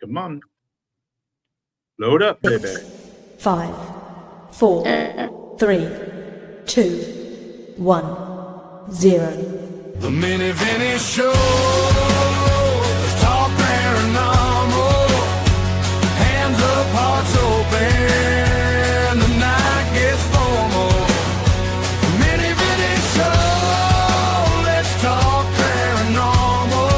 Come on. Load up, baby. 5, 4, 3, 2, 1, 0. The Mini Vinny Show. Let's talk paranormal. Hands up, hearts open. The night gets formal. The Mini Vinny Show. Let's talk paranormal.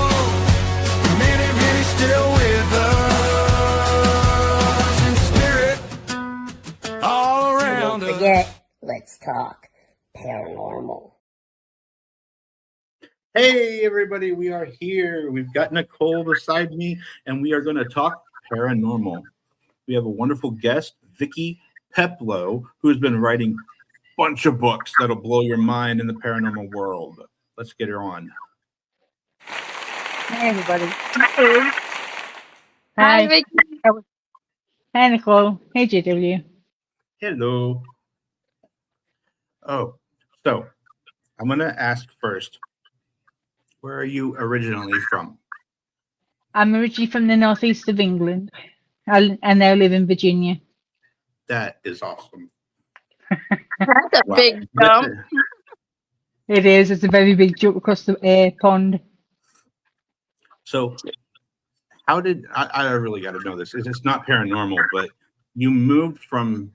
The Mini Vinny's still with us in spirit. All around Don't us. forget, let's talk paranormal. Hey, everybody, we are here. We've got Nicole beside me, and we are going to talk paranormal. We have a wonderful guest, Vicki Peplow, who's been writing a bunch of books that'll blow your mind in the paranormal world. Let's get her on. Hey, everybody. Hi, Hi. Vicky. Hi, Nicole. Hey, JW. Hello. Oh, so I'm going to ask first, where are you originally from? I'm originally from the northeast of England. I now live in Virginia. That is awesome. That's a Wow. big jump. It is. It's a very big jump across the pond. So, how did I really got to know this? It's not paranormal, but you moved from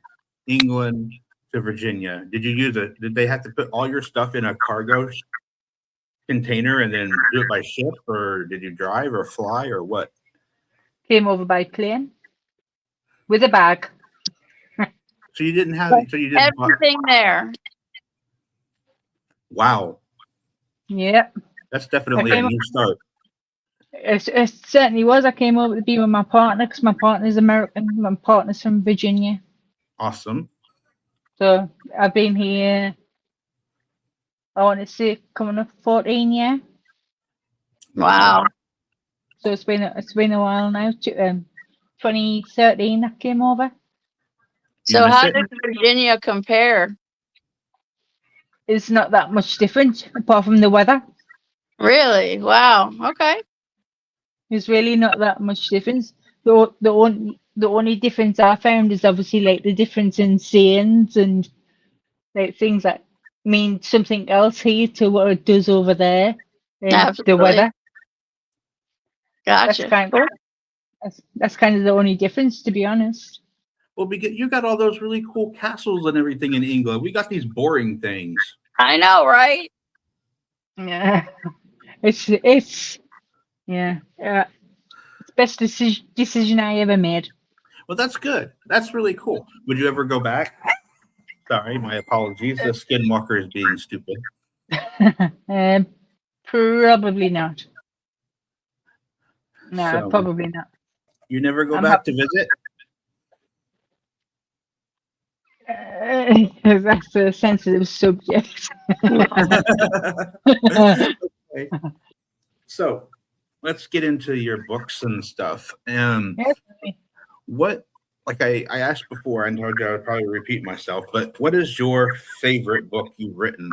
England to Virginia. Did you use it? Did they have to put all your stuff in a cargo container and then do it by ship, or did you drive or fly or what? Came over by plane with a bag. So you didn't have. So you didn't. Everything there. Wow, Yep. that's definitely a new start. It certainly was. I came over to be with my partner because my partner's American. My partner's from Virginia. Awesome. So I've been here, I want to say, coming up 14 years. Wow. So it's been a while now. 2013 I came over. So miss how it? does Virginia compare? It's not that much different apart from the weather. Really? Wow. Okay. It's really not that much difference. The only difference I found is obviously like the difference in sayings and like things that mean something else here to what it does over there. And Absolutely. the weather. Gotcha. That's kind of the only difference, to be honest. Well, you got all those really cool castles and everything in England. We got these boring things. I know, right? Yeah, it's yeah. It's the best decision I ever made. Well, that's good. That's really cool. Would you ever go back? Sorry, my apologies. The skinwalker is being stupid. Probably not. No, So, probably not. You never go I'm back to visit? That's a sensitive subject. Okay. So, let's get into your books and stuff. What, like I asked before, I told you I would probably repeat myself, but what is your favorite book you've written?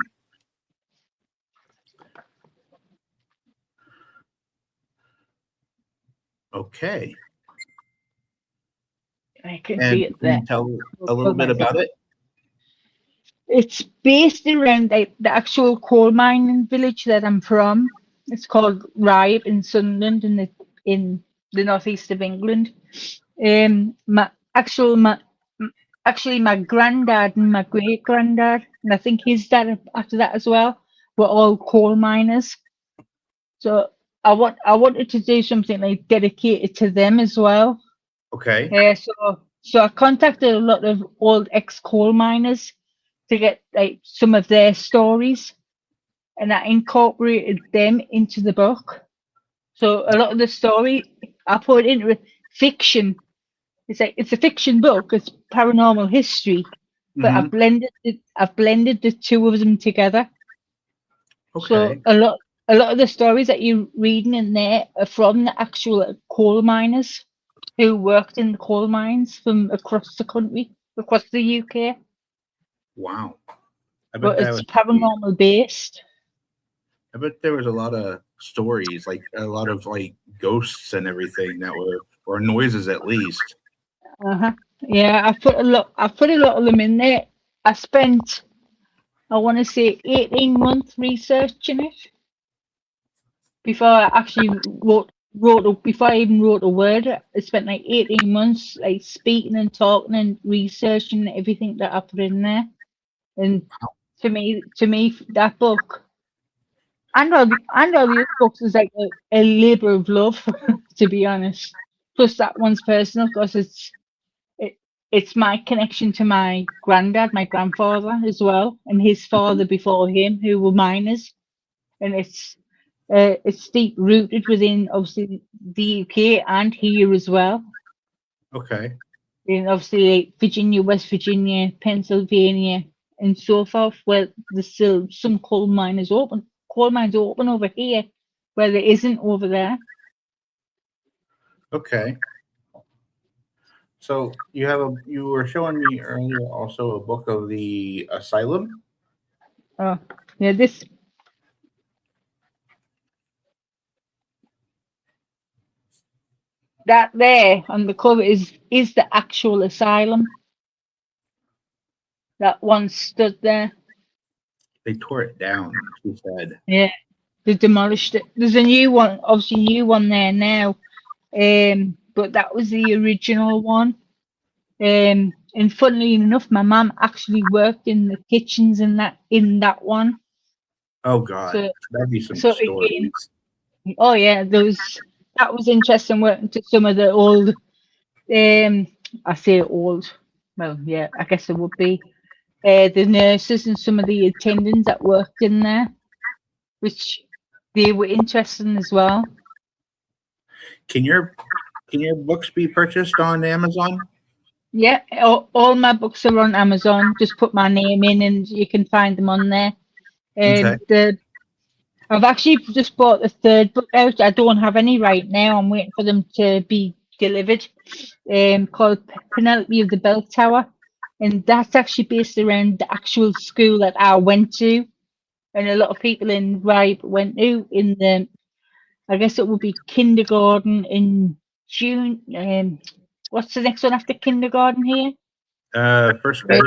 Okay. I can And see it there. can you tell a little bit about it? It's based around the actual coal mining village that I'm from. It's called Ryde in Sunderland in the northeast of England. My granddad and my great granddad, and I think his dad after that as well, were all coal miners. So I wanted to do something like dedicated to them as well. Okay. So I contacted a lot of old ex-coal miners to get like some of their stories, and I incorporated them into the book. So a lot of the story I put into fiction. It's a fiction book. It's paranormal history, but I've blended the two of them together. Okay. So a lot of the stories that you're reading in there are from the actual coal miners who worked in the coal mines from across the country, across the UK. Wow. But it's paranormal based. I bet there was a lot of stories, like a lot of like ghosts and everything that or noises at least. Yeah, I put a lot of them in there. I spent, I want to say, 18 months researching it before I actually before I even wrote a word. I spent like 18 months like speaking and talking and researching everything that I put in there. And to me, that book and all the other books is like a labor of love, to be honest. Plus that one's personal because it's my connection to my granddad, my grandfather as well, and his father before him, who were miners, and it's deep rooted within obviously the UK and here as well. Okay. In obviously like Virginia, West Virginia, Pennsylvania, and so forth, where there's still some coal mines open over here, where there isn't over there. Okay. So you were showing me earlier also a book of the Asylum. Oh, yeah, this. That there on the cover is the actual asylum that once stood there. They tore it down, she said. Yeah, they demolished it. There's a new one, obviously new one there now. But that was the original one. And funnily enough, my mum actually worked in the kitchens in that one. Oh God, So, that'd be some so stories. again, oh yeah, that was interesting working to some of the old. I say old. Well, yeah, I guess it would be the nurses and some of the attendants that worked in there, which they were interesting as well. Can your books be purchased on Amazon? Yeah, all my books are on Amazon. Just put my name in, and you can find them on there. Okay. I've actually just bought the third book out. I don't have any right now. I'm waiting for them to be delivered. Called Penelope of the Bell Tower, and that's actually based around the actual school that I went to, and a lot of people in Ribe went to in the. I guess it would be kindergarten in June. What's the next one after kindergarten here? First grade.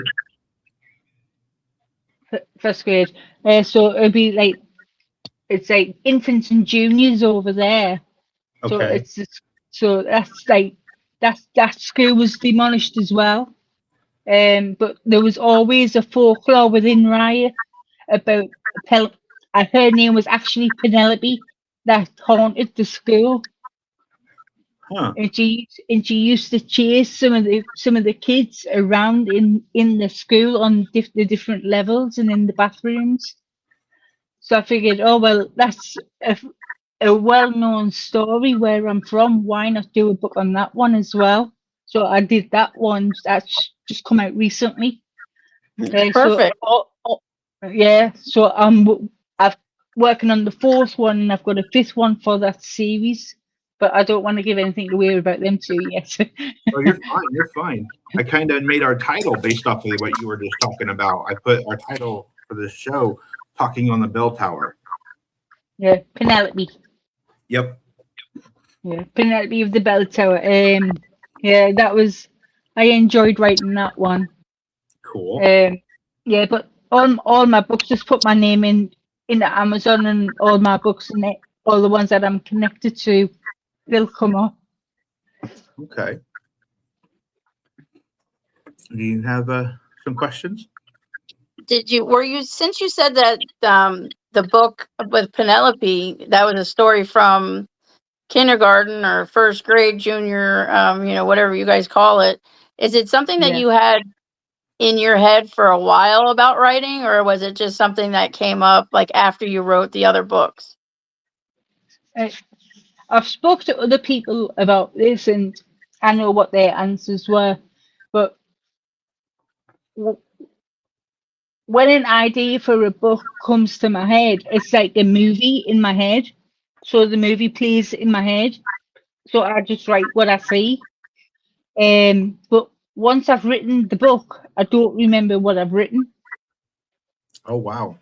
First grade. So it'll be like it's like infants and juniors over there. So Okay. it's so that's like that school was demolished as well. But there was always a folklore within Riot about her name was actually Penelope that haunted the school. Huh. And she used to chase some of the kids around in the school on the different levels and in the bathrooms. So I figured, oh well, that's a well-known story where I'm from. Why not do a book on that one as well? So I did that one. That's just come out recently. Perfect. Yeah. So I'm working on the fourth one, and I've got a fifth one for that series. But I don't want to give anything away about them two yet. Oh, you're fine. You're fine. I kind of made our title based off of what you were just talking about. I put our title for this show, Talking on the Bell Tower. Yeah, Penelope. Yep. Yeah, Penelope of the Bell Tower. Yeah, I enjoyed writing that one. Cool. Yeah, but all my books, just put my name in the Amazon, and all my books and all the ones that I'm connected to, they'll come up. Okay. Do you have some questions? Since you said that the book with Penelope, that was a story from kindergarten or first grade, junior, whatever you guys call it, is it something that Yeah. you had in your head for a while about writing, or was it just something that came up like after you wrote the other books? I've spoke to other people about this, and I know what their answers were, but when an idea for a book comes to my head, it's like a movie in my head. So the movie plays in my head. So I just write what I see. But once I've written the book, I don't remember what I've written. Oh, wow.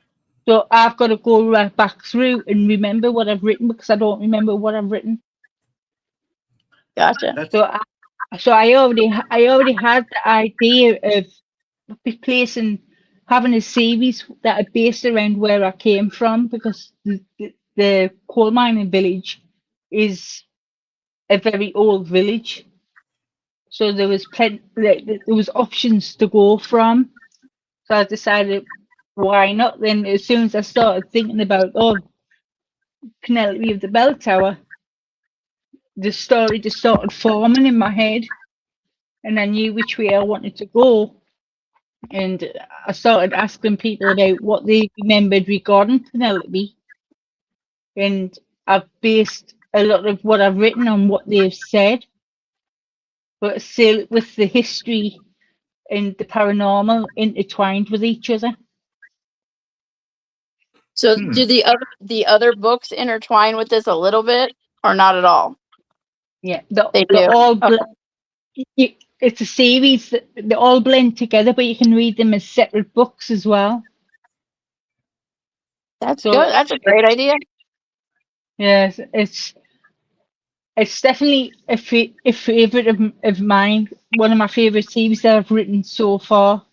So I've got to go right back through and remember what I've written, because I don't remember what I've written. Gotcha. That's So I already had the idea of having a series that are based around where I came from, because the coal mining village is a very old village. So there was there was options to go from. So I decided, why not? Then as soon as I started thinking about, Penelope of the Bell Tower, the story just started forming in my head, and I knew which way I wanted to go. And I started asking people about what they remembered regarding Penelope, and I've based a lot of what I've written on what they've said, but still with the history and the paranormal intertwined with each other. So Hmm. do the other books intertwine with this a little bit or not at all? Yeah, They they're do. all Okay. it's a series that they all blend together, but you can read them as separate books as well. That's So good. That's a great idea. yes, it's definitely a favorite of mine. One of my favorite series that I've written so far.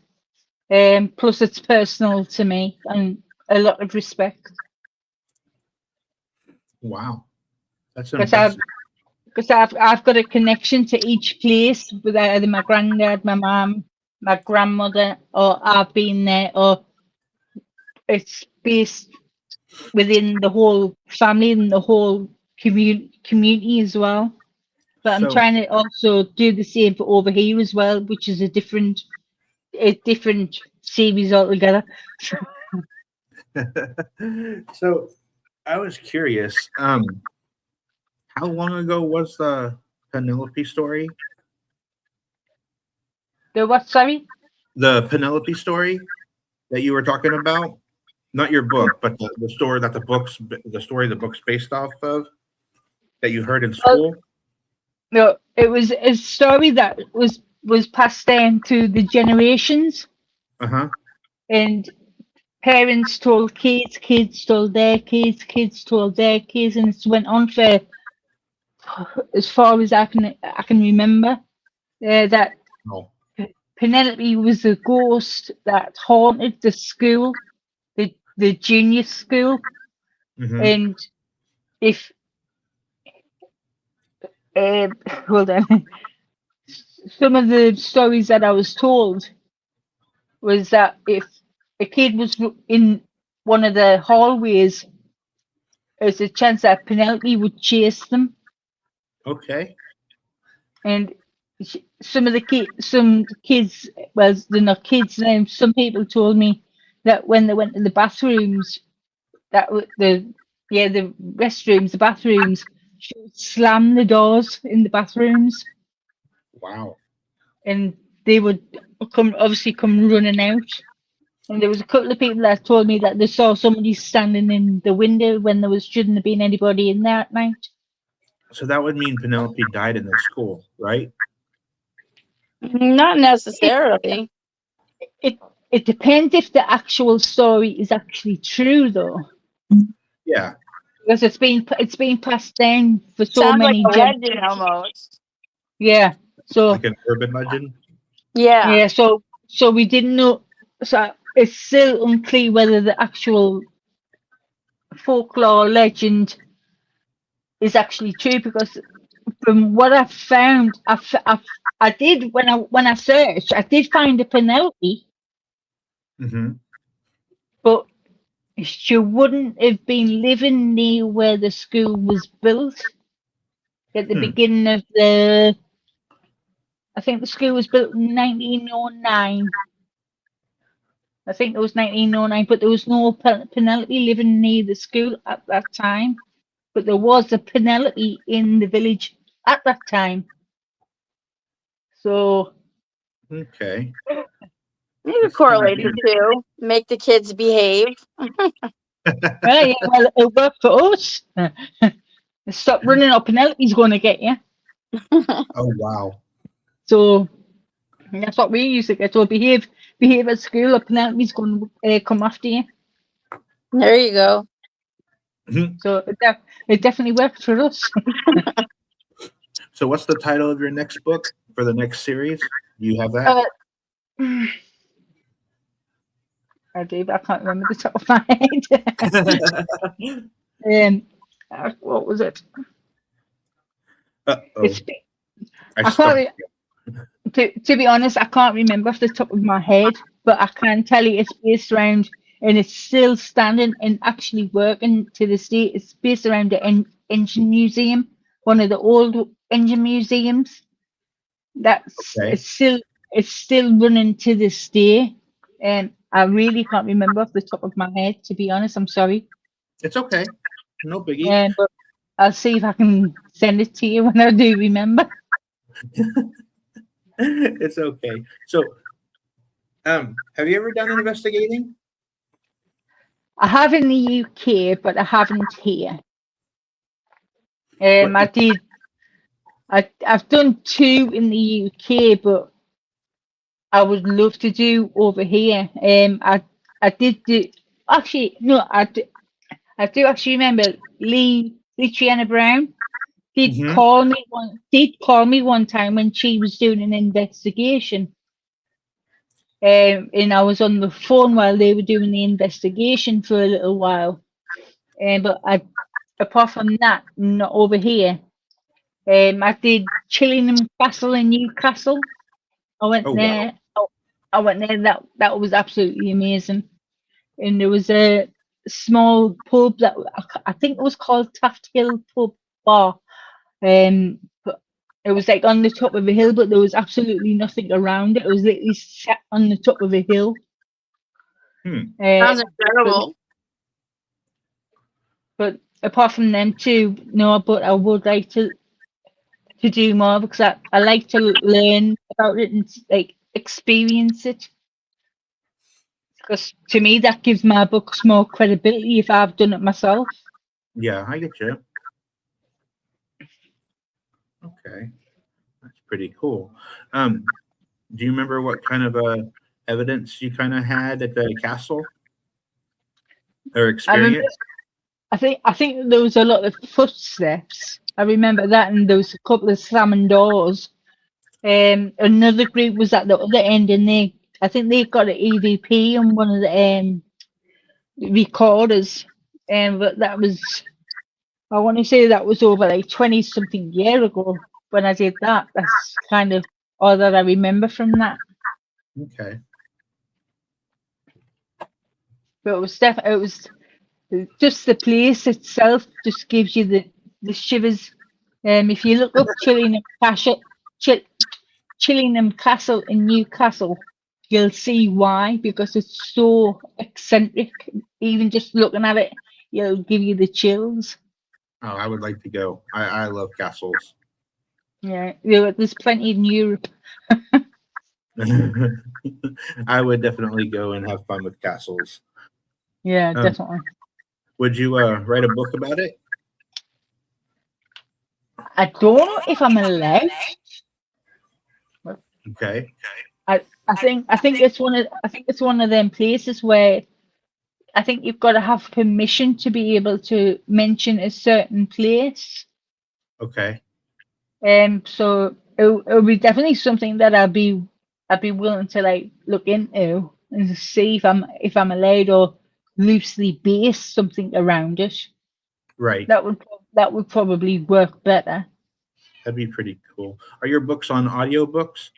Plus, it's personal to me and a lot of respect, wow. That's because impressive. I've got a connection to each place with either my granddad, my mum, my grandmother, or I've been there, or it's based within the whole family and the whole community as well. But I'm So, trying to also do the same for over here as well, which is a different series altogether. so I was curious. How long ago was the Penelope story? The what? Sorry. The Penelope story that you were talking about? Not your book, but the story that the book's based off of that you heard in school. No, it was a story that was passed down to the generations, Uh-huh. and parents told kids, kids told their kids, kids told their kids, and it went on for as far as I can remember. That Oh. Penelope was a ghost that haunted the school, the junior school, Mm-hmm. and if hold on, some of the stories that I was told was that if a kid was in one of the hallways, there's a chance that Penelope would chase them. Okay. And some kids, well, they're not kids now. Some people told me that when they went to the bathrooms, the restrooms, the bathrooms, she would slam the doors in the bathrooms, Wow. and they would come running out. And there was a couple of people that told me that they saw somebody standing in the window when there shouldn't have been anybody in there at night. So that would mean Penelope died in the school, right? Not necessarily. It depends if the actual story is actually true, though, Yeah. because it's been passed down for so Sounds like many a legend generations. almost. Yeah. So Like an urban legend. Yeah. yeah. So we didn't know. So it's still unclear whether the actual folklore legend is actually true, because from what I've found, I did when I searched, I did find a Penelope, Mm-hmm. but she wouldn't have been living near where the school was built at the beginning of I think the school was built in 1909. I think it was 1909, but there was no Penelope living near the school at that time. But there was a Penelope in the village at that time. So Okay. Maybe That's correlate kinda the two. Make the kids behave. yeah, well, it worked for us. Stop running up, Penelope's going to get you. Oh wow. So that's what we used to get. So behave at school, or Penelope's going to come after you. There you go. So it definitely worked for us. So what's the title of your next book for the next series? Do you have that? I do, but I can't remember the top of my head. What was it? Uh-oh. It's, I I stumped can't. To be honest, I can't remember off the top of my head, but I can tell you it's based around, and it's still standing and actually working to this day. It's based around the engine museum, one of the old engine museums. That's Okay. it's still running to this day, and I really can't remember off the top of my head. To be honest, I'm sorry. It's okay. No biggie. But I'll see if I can send it to you when I do remember. It's okay. So, have you ever done investigating? I have in the UK, but I haven't here. What- I did. I've done 2 in the UK, but I would love to do over here. I did do, actually no, I do actually remember Triana Brown did Mhm. call me one time when she was doing an investigation. And I was on the phone while they were doing the investigation for a little while. But apart from that, not over here. I did Chillingham Castle in Newcastle. I went Oh, wow. there. I went there. That was absolutely amazing. And there was a small pub that I think it was called Taft Hill Pub Bar. But it was like on the top of a hill, but there was absolutely nothing around it. It was literally sat on the top of a hill. Sounds incredible. But apart from them 2, no. But I would like to do more because I like to learn about it and like experience it. Because to me, that gives my books more credibility if I've done it myself. Yeah, I get you. Okay, that's pretty cool. Do you remember what kind of evidence you kind of had at the castle or experience? I think there was a lot of footsteps. I remember that, and there was a couple of slamming doors. Another group was at the other end, and I think they got an EVP on one of the recorders. But that was, I want to say that was over like 20 something year ago when I did that. That's kind of all that I remember from that. Okay. But it was definitely, it was just the place itself just gives you the shivers. If you look up Chillingham Castle in Newcastle, you'll see why, because it's so eccentric. Even just looking at it, it'll give you the chills. Oh, I would like to go. I love castles. Yeah, there's plenty in Europe. I would definitely go and have fun with castles. Yeah, definitely. Would you write a book about it? I don't know if I'm allowed. Okay. I think it's one of them places where I think you've got to have permission to be able to mention a certain place. Okay. So it'll be definitely something that I'd be willing to like look into and see if I'm allowed or loosely base something around it. Right. That would probably work better. That'd be pretty cool. Are your books on audiobooks?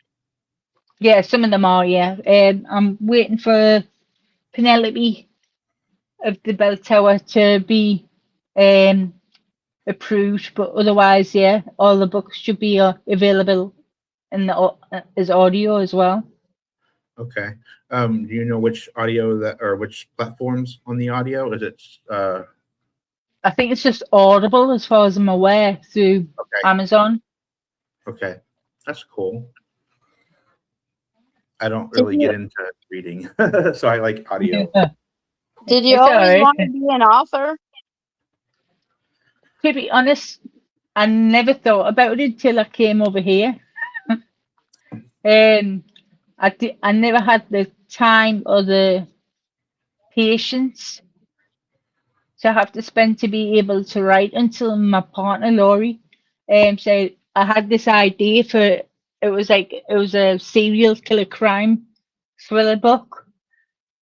Yeah, some of them are. Yeah, I'm waiting for Penelope of the Bell Tower to be approved, but otherwise, yeah, all the books should be available in the as audio as well. Okay. Do you know which audio that or which platforms on the audio? Is it I think it's just Audible, as far as I'm aware, through okay. Amazon. Okay. That's cool. I don't really get into reading, so I like audio. Did you It's always alright. want to be an author? To be honest, I never thought about it till I came over here. I never had the time or the patience to have to spend to be able to write until my partner Laurie said, I had this idea for it was a serial killer crime thriller book,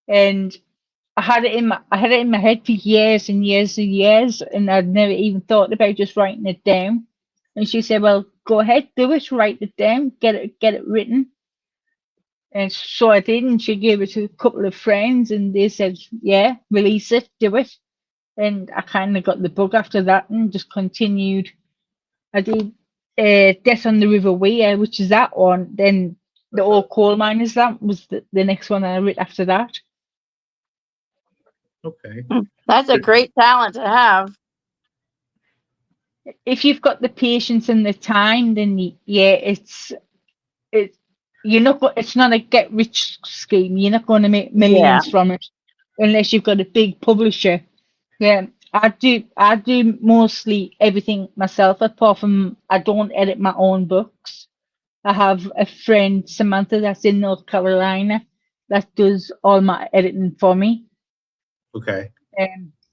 and I had it in my head for years and years and years, and I'd never even thought about just writing it down. And she said, "Well, go ahead, do it, write it down, get it written." And so I did, and she gave it to a couple of friends, and they said, "Yeah, release it, do it." And I kind of got the bug after that, and just continued. I did Death on the River Weir, which is that one. Then the Old Coal Miners, that was the next one I wrote after that. Okay. That's a great talent to have. If you've got the patience and the time, then yeah, it's it's not a get rich scheme. You're not going to make millions from it unless you've got a big publisher. Yeah, I do mostly everything myself, apart from I don't edit my own books. I have a friend, Samantha, that's in North Carolina, that does all my editing for me. Okay.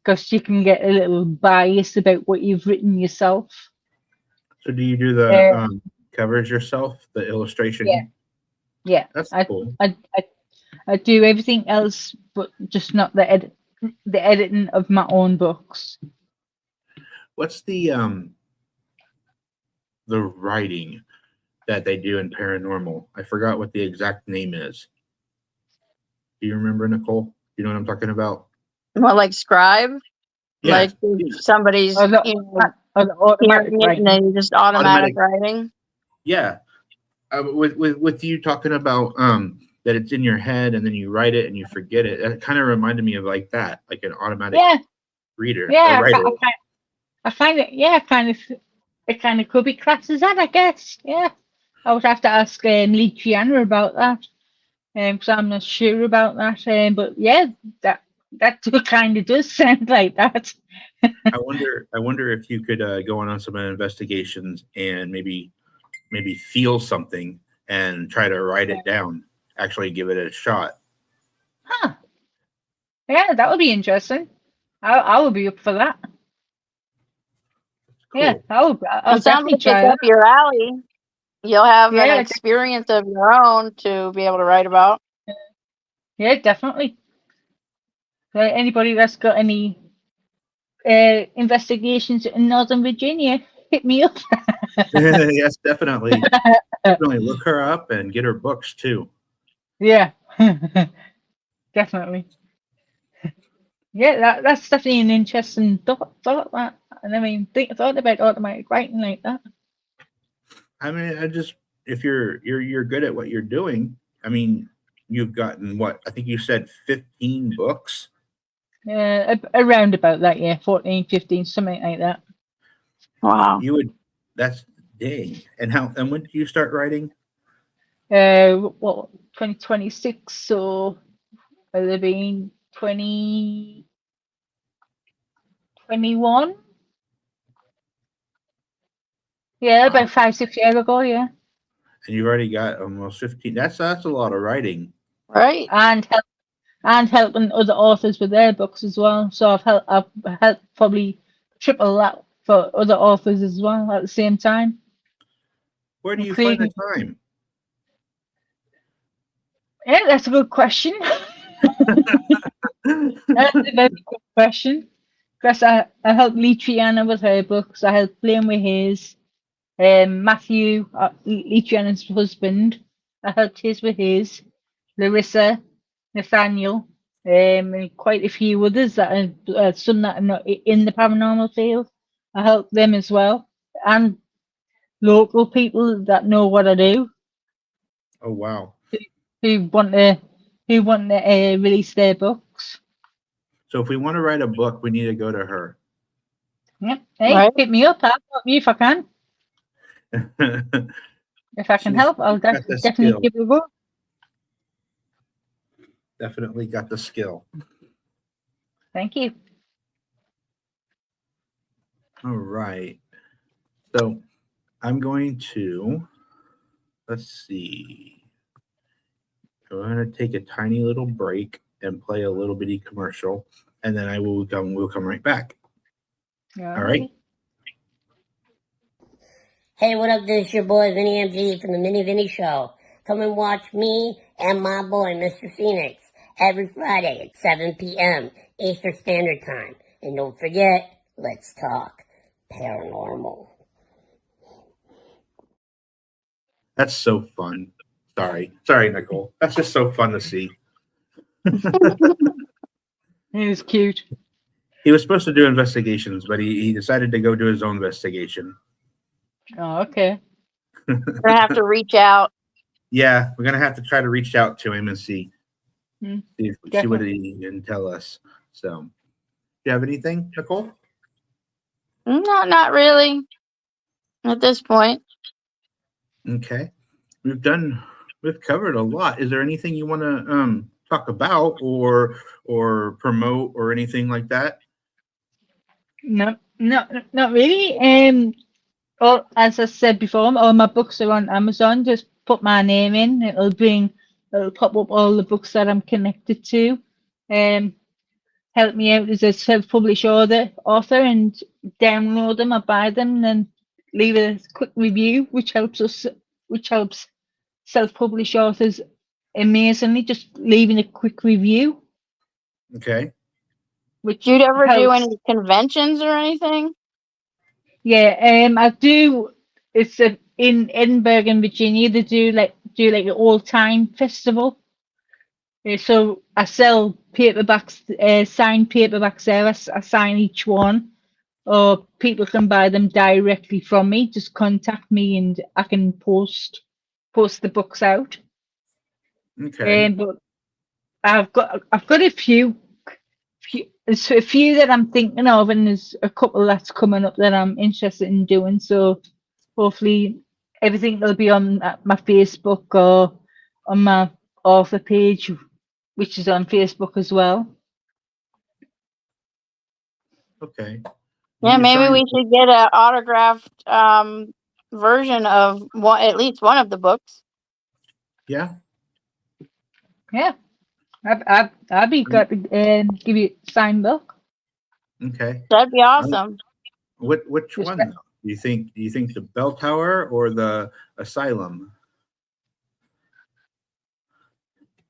Because you can get a little biased about what you've written yourself. So do you do the covers yourself, the illustration? Yeah. That's cool. I do everything else, but just not the editing of my own books. What's the writing that they do in paranormal? I forgot what the exact name is. Do you remember, Nicole? You know what I'm talking about? Well, like scribe, Yeah. like if somebody's Or the automatic hearing it and writing. then just automatic writing. Yeah. With you talking about that it's in your head and then you write it and you forget it. It kind of reminded me of like that, like an automatic reader. Yeah, writer. I find it. Yeah, it kind of could be classed as that, I guess. Yeah, I would have to ask Lee Chiana about that, because I'm not sure about that. But yeah, that kind of does sound like that. I wonder if you could go on some investigations and maybe feel something and try to write it down. Actually, give it a shot. Huh? Yeah, that would be interesting. I would be up for that. Cool. Yeah, I'll It sounds definitely like try it's that. up your alley. You'll have Yeah, an experience of your own to be able to write about. Yeah, definitely. Anybody that's got any investigations in Northern Virginia, hit me up. Yes, definitely. Definitely look her up and get her books too. Yeah, definitely. Yeah, that's definitely an interesting thought that. And I mean, thought about automatic writing like that. I mean, if you're good at what you're doing, I mean, you've gotten what? I think you said 15 books. Around about that, yeah, 14, 15, something like that. Wow. That's dang. And when did you start writing? 2026, so it'll have been 2021. Yeah, about 5-6 years ago, yeah. And you've already got almost 15. That's a lot of writing. Right. And helping other authors with their books as well. So I've helped probably triple that for other authors as well at the same time. Where do you find the time? Yeah, that's a good question. That's a very good question. Because I helped Lee Triana with her books. I helped Blaine with his. Matthew, Lee Triana's husband, I helped his with his. Larissa, Nathaniel, and quite a few others that are some that are not in the paranormal field. I help them as well, and local people that know what I do, Oh wow! who want to release their books. So if we want to write a book, we need to go to her. Yep. Hey, Right. hit me up. I'll help you if I can. If I can help, I'll got the definitely skill. give it a go. Definitely got the skill. Thank you. All right. So I'm going to, let's see. I'm going to take a tiny little break and play a little bitty commercial, and then we'll come right back. All right. Hey, what up? This is your boy Vinny MG from the Mini Vinny Show. Come and watch me and my boy Mr. Phoenix every Friday at 7 p.m. Eastern Standard Time. And don't forget, let's talk paranormal. That's so fun. Sorry, Nicole. That's just so fun to see. He was cute. He was supposed to do investigations, but he decided to go do his own investigation. Oh, okay. We're gonna have to reach out. Yeah, we're gonna have to try to reach out to him and see Hmm, see what definitely. he can tell us. So, do you have anything, Nicole? No, not really. At this point. Okay, we've covered a lot. Is there anything you want to talk about or promote or anything like that? No, not really. Well, as I said before, all my books are on Amazon. Just put my name in; it'll pop up all the books that I'm connected to. Help me out as a self-published author, and download them or buy them, and then leave a quick review, which helps self-published authors amazingly. Just leaving a quick review, Okay. which Do you ever do helps. any conventions or anything? Yeah, I do. It's in Edinburgh in Virginia. They do like an old time festival. So I sell paperbacks, signed paperbacks there. I sign each one, or people can buy them directly from me. Just contact me, and I can post the books out. Okay. But I've got there's a few that I'm thinking of, and there's a couple that's coming up that I'm interested in doing. So hopefully everything will be on my Facebook or on my author page, which is on Facebook as well. Okay. Yeah, You maybe we signed- should get an autographed version of at least one of the books. Yeah. Yeah, I'd be glad to give you a signed book. Okay. That'd be awesome. Which Just one that- though? Do you think the bell tower or the asylum?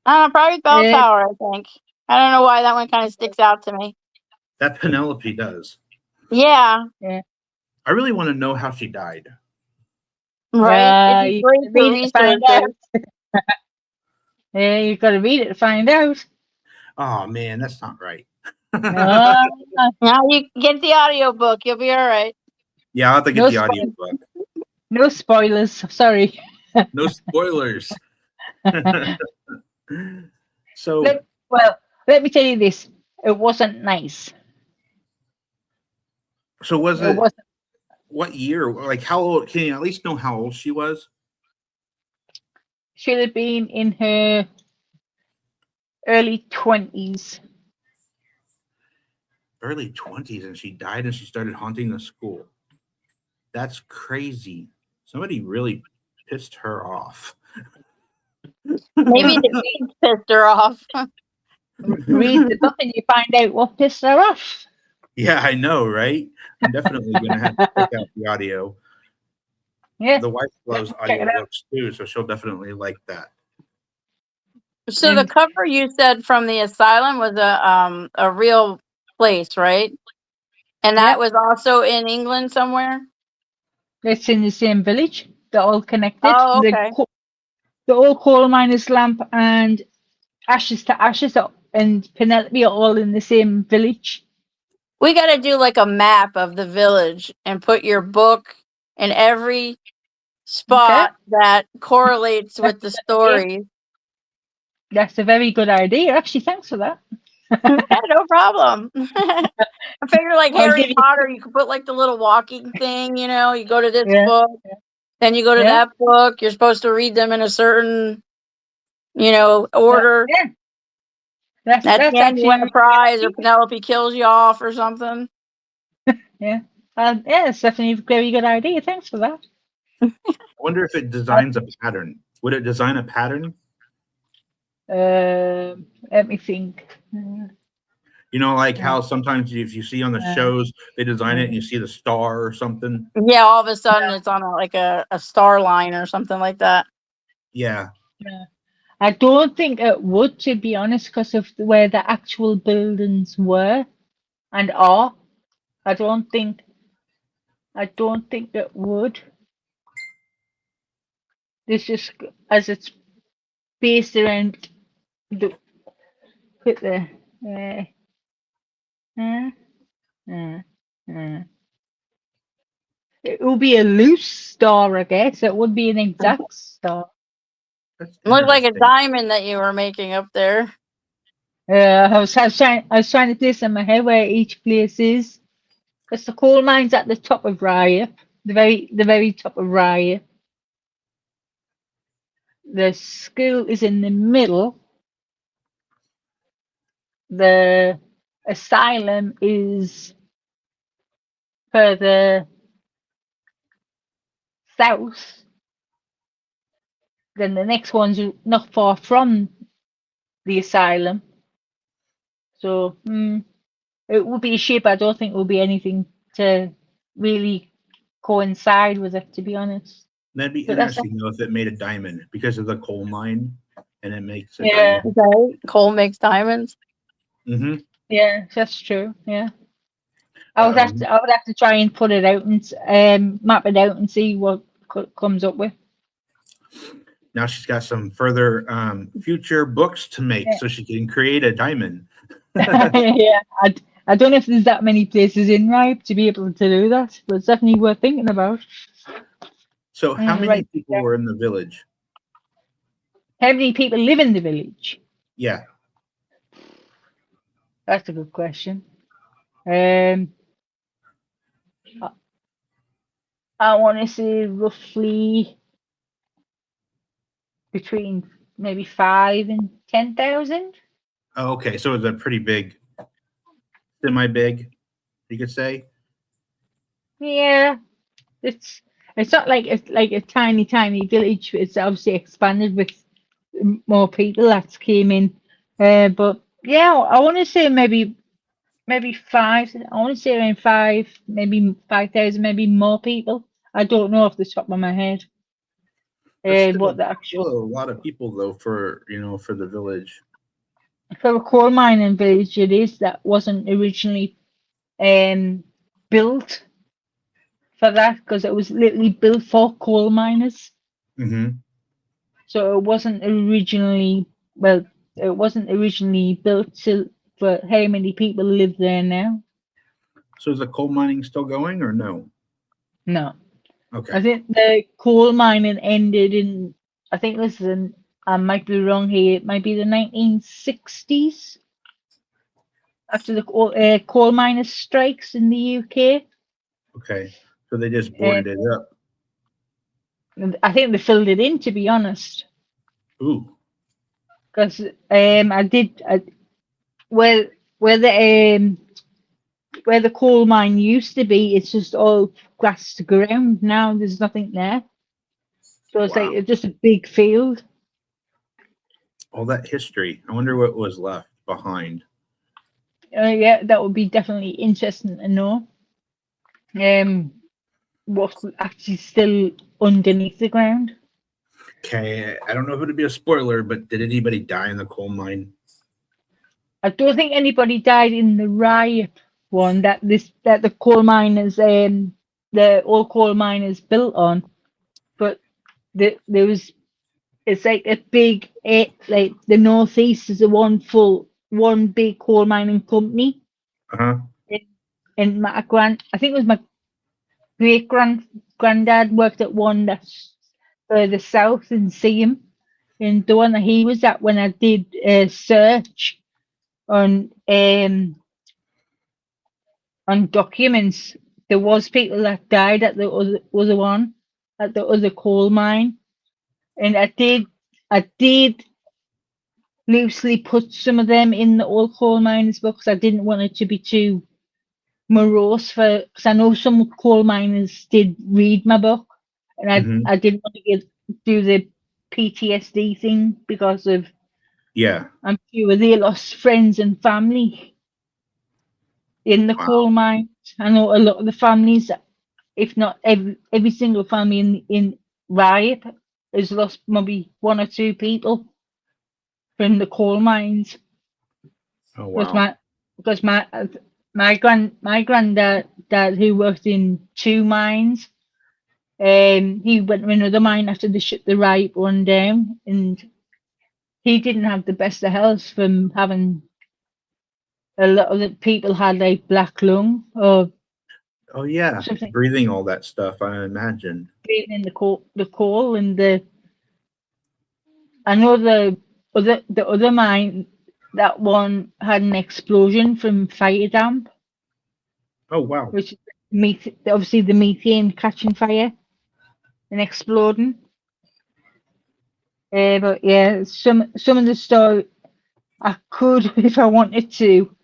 Probably Bell Uh, Tower, I think. I don't know why that one kind of sticks out to me. That Penelope does. Yeah, I really want to know how she died. right. It'd be you great gotta for read it to find researchers. out. Yeah, you got to read it to find out. Oh man, that's not right. No, Now you get the audio book. You'll be all right. Yeah, I'll have to get No the audio book. no spoilers. Sorry. No spoilers. So Well, let me tell you this. It wasn't nice. was It it wasn't. what year? Like how old? Can you at least know how old she was? Should have been in her early 20s. Early 20s, and she died and she started haunting the school. That's crazy. Somebody really pissed her off. Maybe the beans pissed her off. Read the book and you find out what pissed her off. Yeah, I know, right? I'm definitely gonna have to check out the audio. Yeah. The wife loves Check it out. audiobooks too, so she'll definitely like that. So the And- cover you said from the asylum was a real place, right? And that Yep. was also in England somewhere. It's in the same village. They're all connected. Oh, okay. The old coal miner's lamp and Ashes to Ashes and Penelope are all in the same village. We got to do like a map of the village and put your book in every spot that correlates with the story. That's a very good idea. Actually, thanks for that. Yeah, no problem. I figure like I'll Harry give you- Potter, you could put like the little walking thing, you know, you go to this Yeah. book, then you go to Yeah. that book. You're supposed to read them in a certain, order. Yeah. At the end, you actually win a prize or Penelope kills you off or something. yeah. It's definitely a very good idea. Thanks for that. I wonder if it designs a pattern. Would it design a pattern? Let me think. You know, like how sometimes if you see on the Yeah. shows they design it and you see the star or something. Yeah, all of a sudden it's on a star line or something like that. Yeah. I don't think it would, to be honest, because of where the actual buildings were and are. I don't think it would. It's just as it's based around the put the uh, uh, uh. It will be a loose star, I guess. It would be an exact star. That's Looked like a interesting. diamond that you were making up there. I was trying to place in my head where each place is, because the coal mine's at the top of Raya, the very top of Raya. The school is in the middle. The asylum is further south. Then the next one's not far from the asylum. So it would be a shape. I don't think it will be anything to really coincide with it, to be honest. That'd be But that's interesting though if it made a diamond because of the coal mine and it makes a yeah, diamond. Right. Coal makes diamonds. Mm-hmm. yeah, that's true. Yeah, I would have to try and put it out and map it out and see what comes up with. Now she's got some further future books to make Yeah. so she can create a diamond. Yeah, I don't know if there's that many places in Ripe to be able to do that, but it's definitely worth thinking about. So how many Right. people were in the village? How many people live in the village? Yeah. That's a good question. I want to say roughly between maybe 5 and 10,000. Oh, okay. So it's a pretty big, semi-big, you could say. Yeah, it's not like it's like a tiny village. It's obviously expanded with more people that came in. But yeah, I want to say maybe 5. I want to say around 5, maybe 5,000, maybe more people. I don't know off the top of my head. That's What the still actual a lot of people though for for the village. for a coal mining village it is that wasn't originally built for that, because it was literally built for coal miners. Mm-hmm. So it wasn't originally built for how many people live there now. So is the coal mining still going or no? No. I Okay. think the coal mining ended in, I think this is in, I might be wrong here, it might be the 1960s after the coal miners' strikes in the UK. Okay. So they just boarded it up. And I think they filled it in, to be honest, Ooh. because where where the coal mine used to be, it's just all grass ground now. There's nothing there, so it's Wow. like it's just a big field. All that history. I wonder what was left behind. Yeah, that would be definitely interesting to know. What's actually still underneath the ground? Okay. I don't know if it'd be a spoiler, but did anybody die in the coal mine? I don't think anybody died in the riot one that the coal miners the old coal miners built on, but there was, it's like a big like the northeast is one big coal mining company. Uh-huh. And my I think it was my granddad worked at one that's further south in Seaham, and the one that he was at when I did a search on documents, there was people that died at the other one, at the other coal mine, and I did loosely put some of them in the old coal miners books. I didn't want it to be too morose because I know some coal miners did read my book, and Mhm. I didn't want to do the PTSD thing because of Yeah. I'm sure they lost friends and family in the Wow. coal mines. I know a lot of the families, if not every single family in Riot, has lost maybe one or two people from the coal mines. Oh Because wow. my granddad who worked in two mines, he went to another mine after they shut the Riot one down, and he didn't have the best of health from having a lot of the people had like black lung or Oh yeah. something Breathing all that stuff, I imagine. breathing in the coal and the I know the other mine, that one had an explosion from fire damp, Oh wow. which is obviously the methane catching fire and exploding. But yeah, some of the story I could, if I wanted to,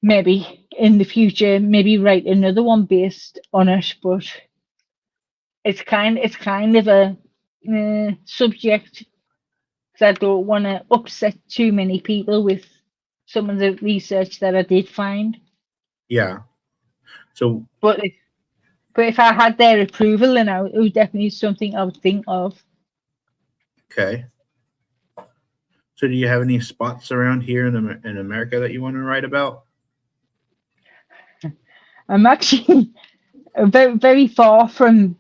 maybe in the future, maybe write another one based on it. But it's kind of a subject because I don't want to upset too many people with some of the research that I did find. Yeah. So But if I had their approval, then it would definitely be something I would think of. okay. So do you have any spots around here in America that you want to write about? I'm actually very far from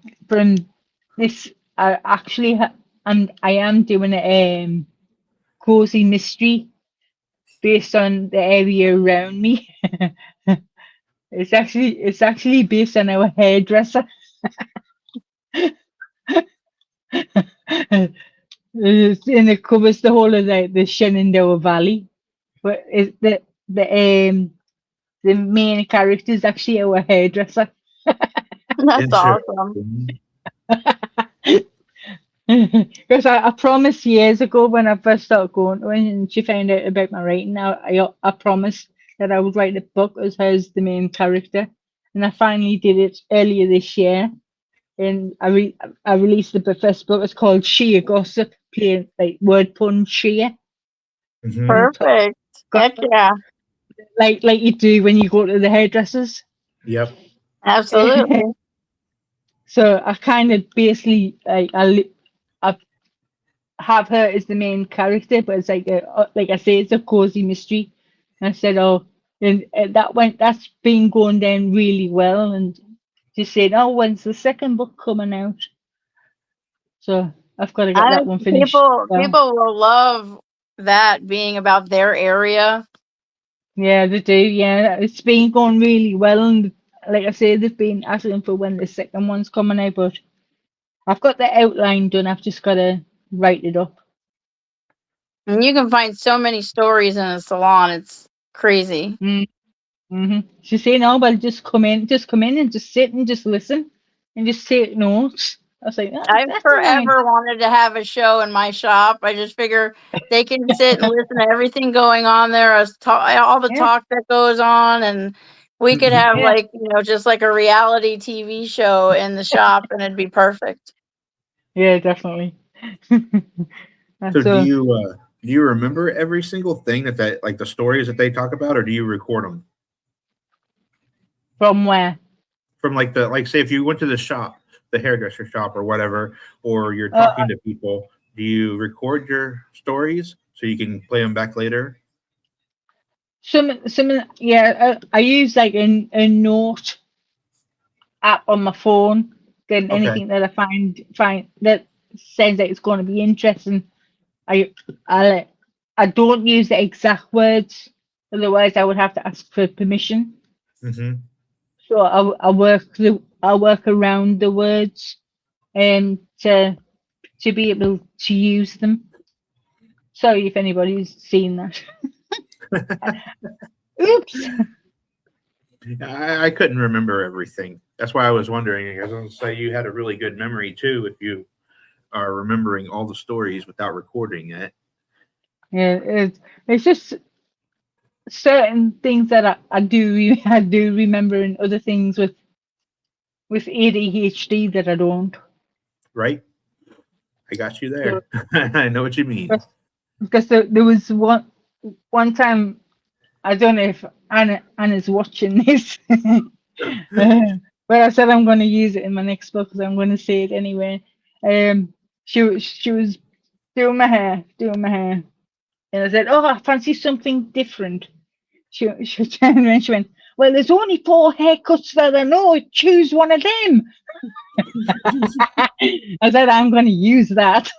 this. I actually I am doing a cozy mystery based on the area around me. It's actually based on our hairdresser. And it covers the whole of the Shenandoah Valley. But the main character is actually our hairdresser. That's awesome. Interesting. Because I promised years ago when I first started going to her and she found out about my writing, I promised that I would write a book as her as the main character. And I finally did it earlier this year. And I released the first book. It's called Sheer Gossip, playing like word pun sheer. Mhm. Perfect. Heck yeah. Like you do when you go to the hairdressers. Yep. Absolutely. So I kind of basically I have her as the main character, but it's like I say, it's a cozy mystery. And I said, oh, and that's been going down really well, and she said, oh, when's the second book coming out? So I've got to get that one finished. People will love that being about their area. Yeah, they do. Yeah, it's been going really well, and like I say, they've been asking for when the second one's coming out, but I've got the outline done. I've just got to write it up. And you can find so many stories in a salon. It's crazy. Mm-hmm. She's saying, "No, but just come in and just sit and just listen and just take notes." I was like, I've "That's fine." forever wanted to have a show in my shop. I just figure they can sit and listen to everything going on there, all the Yeah, talk that goes on, and we could have yeah, just like a reality TV show in the shop, and it'd be perfect. yeah, definitely. So So do you remember every single thing that like the stories that they talk about, or do you record them from where? from like say if you went to the shop, the hairdresser shop or whatever, or you're Uh, talking to people, do you record your stories so you can play them back later? yeah. I use like a note app on my phone. Then Okay. anything that I find that sounds like it's going to be interesting, I I don't use the exact words. Otherwise, I would have to ask for permission. Mm-hmm. So I work around the words to be able to use them. Sorry if anybody's seen that. Oops. I couldn't remember everything. That's why I was wondering. I was going to say you had a really good memory too if you are remembering all the stories without recording it. Yeah, it's just certain things that I do I do remember, and other things with ADHD that I don't. Right? I got you So there. I know what you mean. because there was one time I don't know if Anna's watching this. But I said I'm going to use it in my next book because I'm going to say it anyway. She was doing my hair, and I said, "Oh, I fancy something different." She turned around and she went, "Well, there's only 4 haircuts that I know. Choose one of them." I said, "I'm going to use that."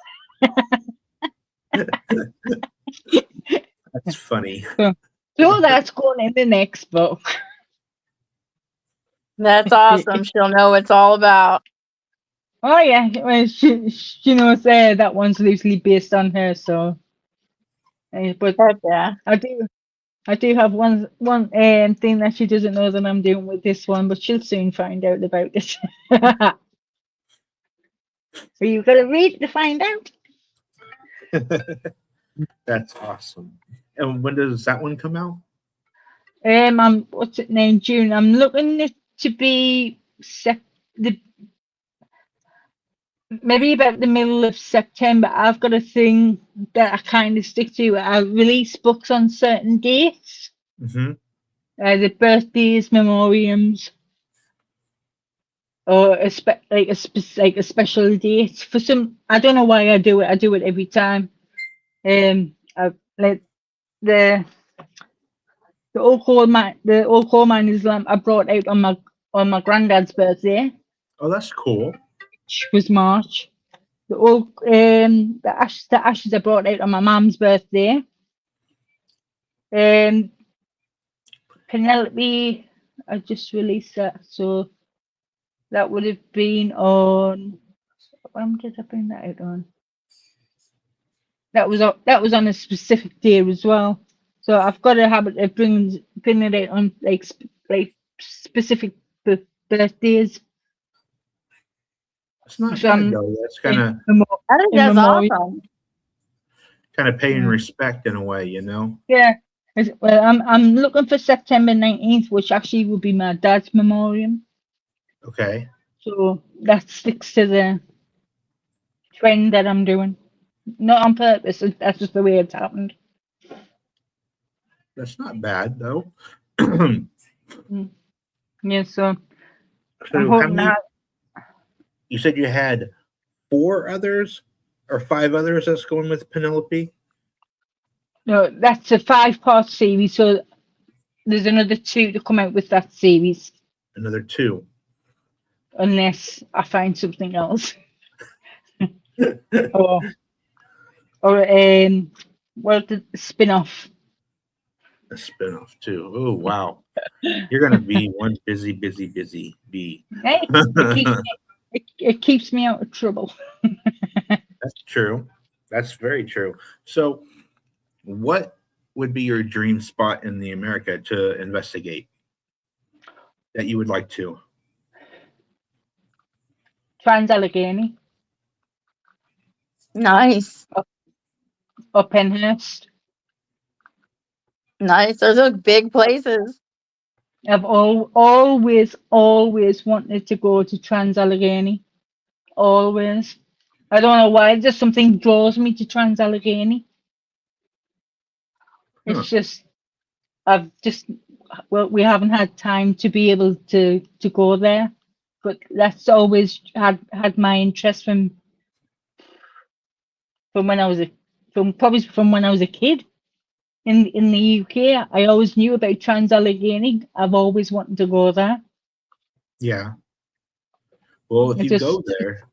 That's funny. So that's going in the next book. That's awesome. She'll know what it's all about. Oh yeah, well, she knows that one's loosely based on her. So, but Heck yeah. I do have one thing that she doesn't know that I'm doing with this one, but she'll soon find out about it. So you got to read to find out. That's awesome. And when does that one come out? I'm what's it named June. I'm looking it to be maybe about the middle of September. I've got a thing that I kind of stick to. I release books on certain dates, Mm-hmm. the birthdays, memoriams, or a special date. For some, I don't know why I do it. I do it every time. I like the old coal mine Islam I brought out on my granddad's birthday, Oh, that's cool. which was March. The ashes I brought out on my mum's birthday. Penelope, I just released that, so that would have been on. When did I bring that out on? That was on a specific day as well. So I've got a habit of bringing it out on like specific birthdays. It's not So bad though. That's kind of I think In that's memoriam. awesome. paying Yeah. respect in a way, you know. Yeah. Well, I'm looking for September 19th, which actually will be my dad's memoriam. Okay. So that sticks to the trend that I'm doing. Not on purpose. That's just the way it's happened. That's not bad though. Yeah. So I'm So how hoping many? that. You said you had 4 others or 5 others that's going with Penelope. No, that's a 5-part series. So there's another 2 to come out with that series, Another 2. unless I find something else. or the spin-off. A spinoff too. Oh wow. You're gonna be one busy bee. Hey, it keeps me out of trouble. That's true. That's very true. So, what would be your dream spot in the America to investigate that you would like to? Trans-Allegheny Nice. or Penhurst. Nice. Those are big places. I've always wanted to go to Trans-Allegheny. Always. I don't know why. Just something draws me to Trans-Allegheny. Huh. It's just we haven't had time to be able to go there, but that's always had my interest from when I was from when I was a kid. In the UK, I always knew about Trans-Allegheny. I've always wanted to go there. Yeah. Well, if It you just- go there,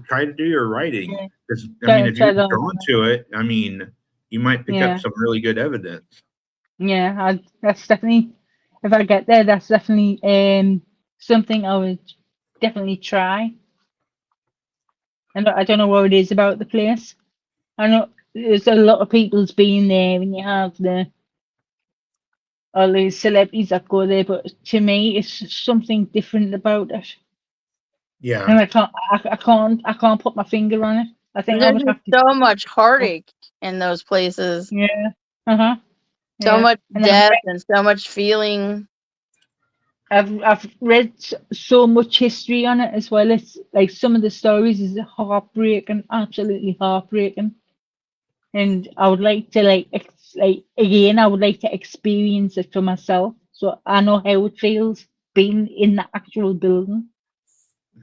try to do your writing. Yeah. 'Cause, I Try- mean, if try you're to- drawn to it, I mean, you might pick Yeah. up some really good evidence. Yeah, that's definitely, if I get there, that's definitely something I would definitely try. And I don't know what it is about the place. I know there's a lot of people's been there, and you have all these celebrities that go there, but to me, it's just something different about it. Yeah. And I can't put my finger on it. I think I There's would just have to. so much heartache in those places. Yeah. Uh-huh. So Yeah. much And death and so much feeling. I've read so much history on it as well. It's like some of the stories is heartbreaking, absolutely heartbreaking. and I would like to again. I would like to experience it for myself, so I know how it feels being in the actual building.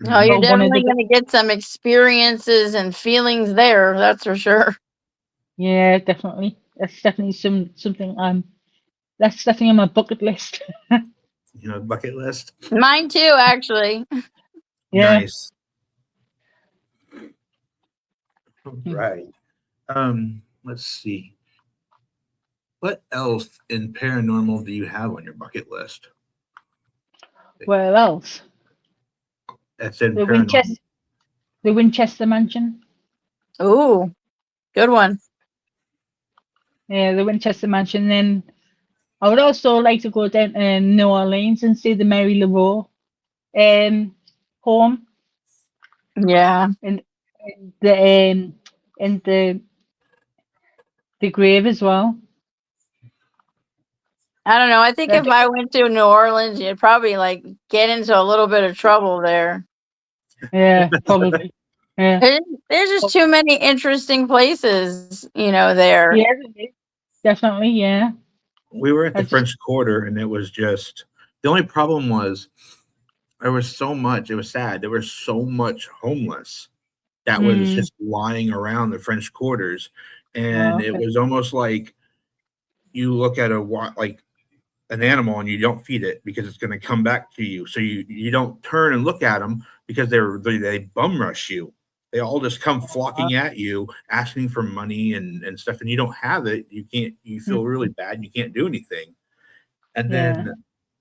Oh, you're But one of definitely the going to get some experiences and feelings there. That's for sure. yeah, definitely. That's definitely something that's definitely on my bucket list. Bucket list. Mine too, actually. Yeah. Nice. All right. Let's see. What else in paranormal do you have on your bucket list? Where else? That's in The paranormal. Winchester Mansion. Ooh, good one. Yeah, the Winchester Mansion. Then I would also like to go down to New Orleans and see the Mary LaRoe home Yeah. and the and the grave as well. I don't know. I think That- if I went to New Orleans, you'd probably like get into a little bit of trouble there. yeah, probably. Yeah. There's just too many interesting places, there. Yeah, definitely. Yeah. We were at the I just- French Quarter, and it was just the only problem was there was so much. It was sad. There was so much homeless that was Mm. just lying around the French Quarters, and Oh, it okay. was almost like you look at like an animal and you don't feed it because it's going to come back to you. So you don't turn and look at them because they bum rush you. They all just come flocking at you, asking for money and stuff, and you don't have it. You feel really bad. You can't do anything. And then Yeah.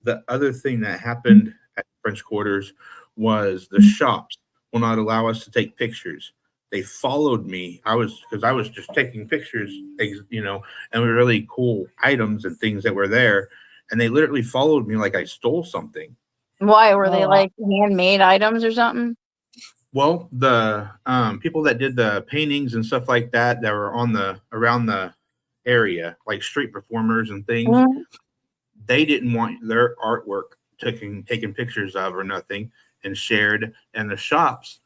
the other thing that happened at French Quarters was the shops will not allow us to take pictures. They followed me. Because I was just taking pictures, and were really cool items and things that were there. And they literally followed me like I stole something. Why were they Oh, like handmade items or something? Well, the people that did the paintings and stuff like that were around the area, like street performers and things, Mhm. they didn't want their artwork taken pictures of or nothing and shared. And the shops,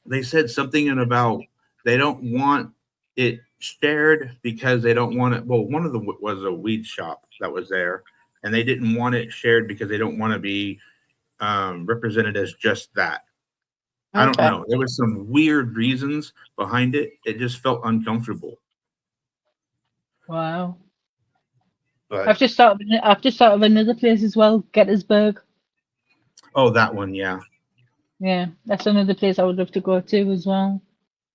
they said something about they don't want it shared because they don't want it. Well, one of them was a weed shop that was there, and they didn't want it shared because they don't want to be represented as just that. I don't Okay. know. There was some weird reasons behind it. It just felt uncomfortable. wow. But I've just thought of another place as well, Gettysburg. oh, that one, yeah. Yeah, that's another place I would love to go to as well.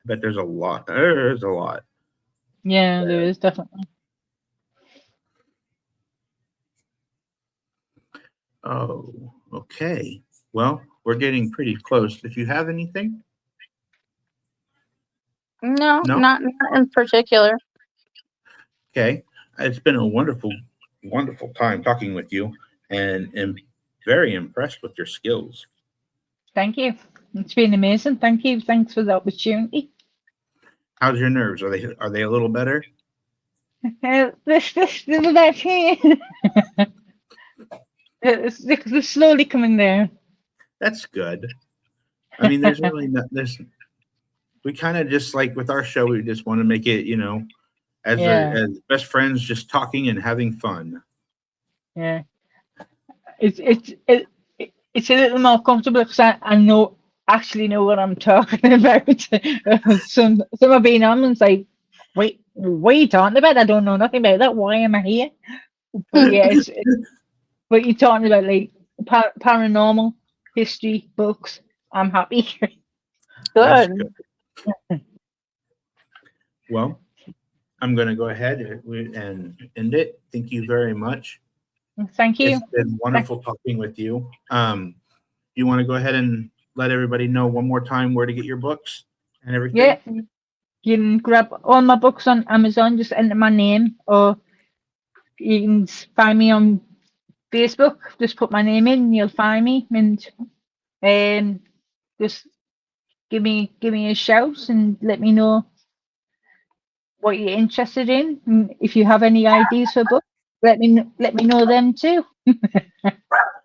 I bet there's a lot. There's a lot. Yeah, there is definitely. Oh, okay. Well, we're getting pretty close. If you have anything, No, No? not in particular. okay. It's been a wonderful, wonderful time talking with you, and am very impressed with your skills. Thank you. It's been amazing. Thank you. Thanks for the opportunity. How's your nerves? Are they a little better? This about here. They're slowly coming there. That's good. I mean, there's really not this. We kind of just like with our show, we just want to make it, as Yeah. as best friends, just talking and having fun. Yeah. It's a little more comfortable because I actually know what I'm talking about. some have been on and say, wait, what are you talking about? I don't know nothing about that. Why am I here? But yeah, it's what you're talking about, like paranormal history books. I'm happy. That's Good. good. Well, I'm going to go ahead and end it. Thank you very much. Thank you. It's been wonderful talking with you. You want to go ahead and let everybody know one more time where to get your books and everything? Yeah, you can grab all my books on Amazon. Just enter my name, or you can find me on Facebook. Just put my name in, you'll find me, and just give me a shout and let me know what you're interested in. And if you have any ideas for books, let me know them too.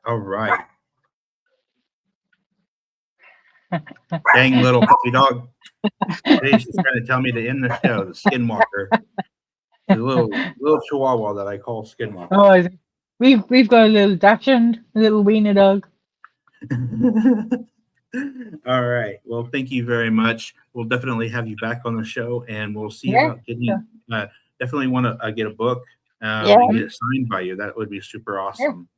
All right. Dang little puppy dog. Today she's trying to tell me to end the show. The Skinwalker. The little chihuahua that I call Skinwalker. Oh, we've got a little Dachshund, a little wiener dog. All right. Well, thank you very much. We'll definitely have you back on the show, and we'll see Yeah, about getting. Definitely want to get a book. Yeah. And get it signed by you. That would be super awesome.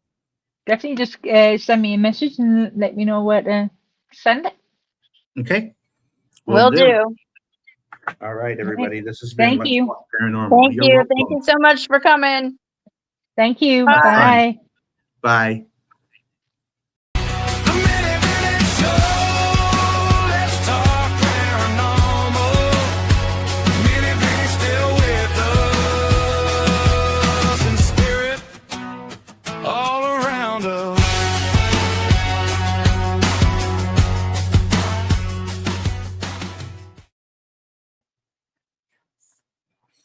Definitely just send me a message and let me know where to send it. Okay. Will do. All right, everybody. This has been Thank Let's you. Talk Paranormal. Thank You're you. welcome. Thank you so much for coming. Thank you. Bye. Bye. Bye.